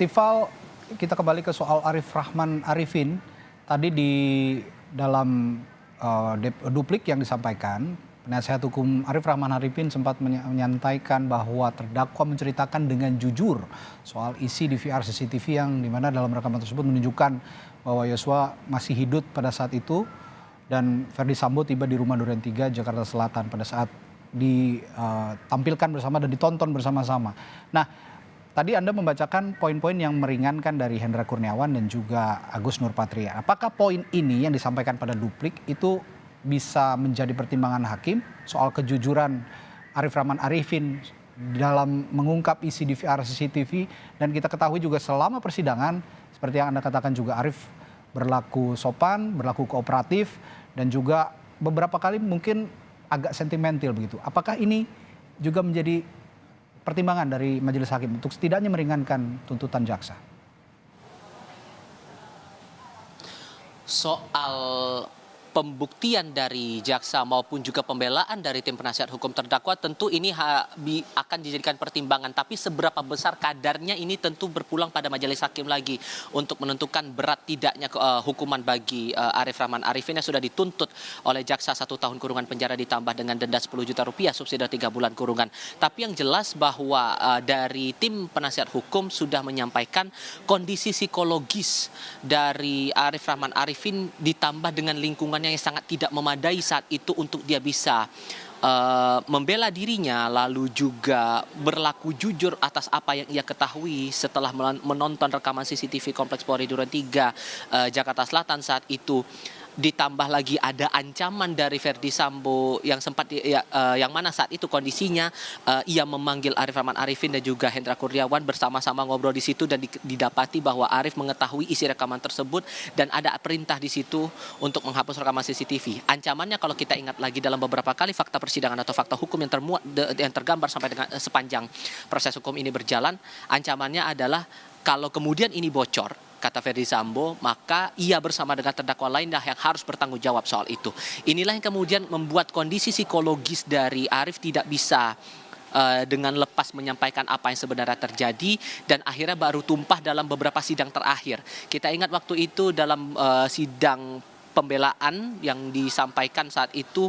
Tifal, kita kembali ke soal Arif Rahman Arifin. Tadi di dalam duplik yang disampaikan, penasihat hukum Arif Rahman Arifin sempat menyampaikan bahwa terdakwa menceritakan dengan jujur soal isi DVR CCTV yang dimana dalam rekaman tersebut menunjukkan bahwa Yosua masih hidup pada saat itu dan Verdi Sambo tiba di rumah Duren 3 Jakarta Selatan pada saat ditampilkan bersama dan ditonton bersama-sama. Nah, tadi Anda membacakan poin-poin yang meringankan dari Hendra Kurniawan dan juga Agus Nurpatria. Apakah poin ini yang disampaikan pada duplik itu bisa menjadi pertimbangan hakim soal kejujuran Arif Rahman Arifin dalam mengungkap isi DVR CCTV, dan kita ketahui juga selama persidangan seperti yang Anda katakan juga Arif berlaku sopan, berlaku kooperatif dan juga beberapa kali mungkin agak sentimental begitu. Apakah ini juga menjadi pertimbangan dari majelis hakim untuk setidaknya meringankan tuntutan jaksa? Soal pembuktian dari jaksa maupun juga pembelaan dari tim penasihat hukum terdakwa tentu ini akan dijadikan pertimbangan, tapi seberapa besar kadarnya ini tentu berpulang pada majelis hakim lagi untuk menentukan berat tidaknya hukuman bagi Arif Rahman Arifin yang sudah dituntut oleh jaksa 1 tahun kurungan penjara ditambah dengan denda 10 juta rupiah subsidi 3 bulan kurungan. Tapi yang jelas bahwa dari tim penasihat hukum sudah menyampaikan kondisi psikologis dari Arif Rahman Arifin ditambah dengan lingkungan yang sangat tidak memadai saat itu untuk dia bisa membela dirinya, lalu juga berlaku jujur atas apa yang ia ketahui setelah menonton rekaman CCTV Kompleks Polri Duren 3 Jakarta Selatan saat itu. Ditambah lagi ada ancaman dari Verdi Sambo yang sempat yang mana saat itu kondisinya ia memanggil Arif Rahman Arifin dan juga Hendra Kurniawan bersama-sama ngobrol di situ dan didapati bahwa Arif mengetahui isi rekaman tersebut dan ada perintah di situ untuk menghapus rekaman CCTV. Ancamannya kalau kita ingat lagi dalam beberapa kali fakta persidangan atau fakta hukum yang tergambar sampai dengan sepanjang proses hukum ini berjalan, ancamannya adalah kalau kemudian ini bocor, kata Verdi Sambo, maka ia bersama dengan terdakwa lainnya yang harus bertanggung jawab soal itu. Inilah yang kemudian membuat kondisi psikologis dari Arif tidak bisa dengan lepas menyampaikan apa yang sebenarnya terjadi dan akhirnya baru tumpah dalam beberapa sidang terakhir. Kita ingat waktu itu dalam sidang pembelaan yang disampaikan saat itu,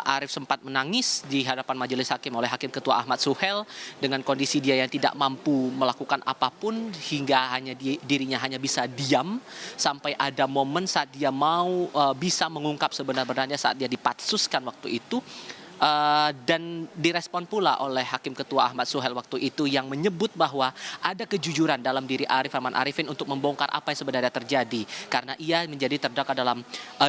Arif sempat menangis di hadapan majelis hakim oleh Hakim Ketua Ahmad Suhel dengan kondisi dia yang tidak mampu melakukan apapun hingga dirinya hanya bisa diam sampai ada momen saat dia mau bisa mengungkap sebenarnya saat dia dipatsuskan waktu itu. Dan direspon pula oleh Hakim Ketua Ahmad Suhel waktu itu yang menyebut bahwa ada kejujuran dalam diri Arif Rahman Arifin untuk membongkar apa yang sebenarnya terjadi karena ia menjadi terdakwa dalam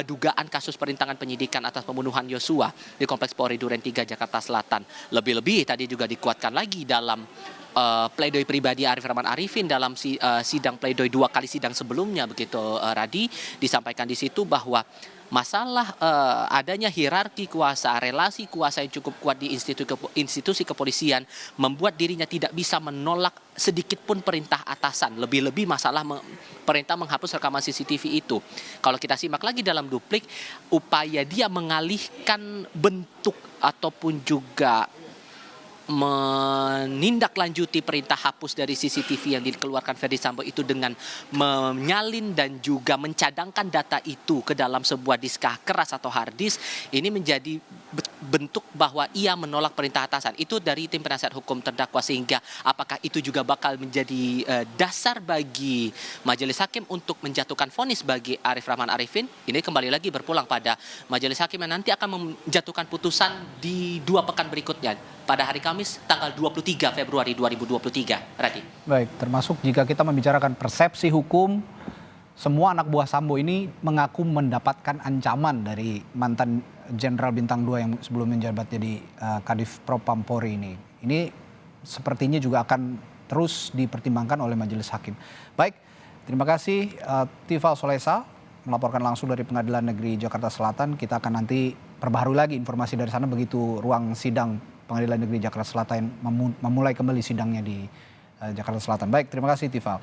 dugaan kasus perintangan penyidikan atas pembunuhan Yosua di Kompleks Polri Duren 3 Jakarta Selatan. Lebih-lebih tadi juga dikuatkan lagi dalam pledoi pribadi Arif Rahman Arifin dalam sidang pledoi 2 kali sidang sebelumnya begitu Radi, disampaikan di situ bahwa masalah adanya hierarki kuasa, relasi kuasa yang cukup kuat di institusi kepolisian membuat dirinya tidak bisa menolak sedikit pun perintah atasan. Lebih-lebih masalah perintah menghapus rekaman CCTV itu. Kalau kita simak lagi dalam duplik, upaya dia mengalihkan bentuk ataupun juga menindaklanjuti perintah hapus dari CCTV yang dikeluarkan Verdi Sambo itu dengan menyalin dan juga mencadangkan data itu ke dalam sebuah disk keras atau hard disk, ini menjadi bentuk bahwa ia menolak perintah atasan. Itu dari tim penasihat hukum terdakwa, sehingga apakah itu juga bakal menjadi dasar bagi majelis hakim untuk menjatuhkan vonis bagi Arif Rahman Arifin? Ini kembali lagi berpulang pada majelis hakim yang nanti akan menjatuhkan putusan di 2 pekan berikutnya pada hari Kamis tanggal 23 Februari 2023. Radi. Baik, termasuk jika kita membicarakan persepsi hukum, semua anak buah Sambo ini mengaku mendapatkan ancaman dari mantan Jenderal Bintang 2 yang sebelum menjabat jadi Kadif Propam Polri ini. Ini sepertinya juga akan terus dipertimbangkan oleh majelis hakim. Baik, terima kasih Tifal Solesa melaporkan langsung dari Pengadilan Negeri Jakarta Selatan. Kita akan nanti perbaharui lagi informasi dari sana begitu ruang sidang Pengadilan Negeri Jakarta Selatan memulai kembali sidangnya di Jakarta Selatan. Baik, terima kasih Tifal.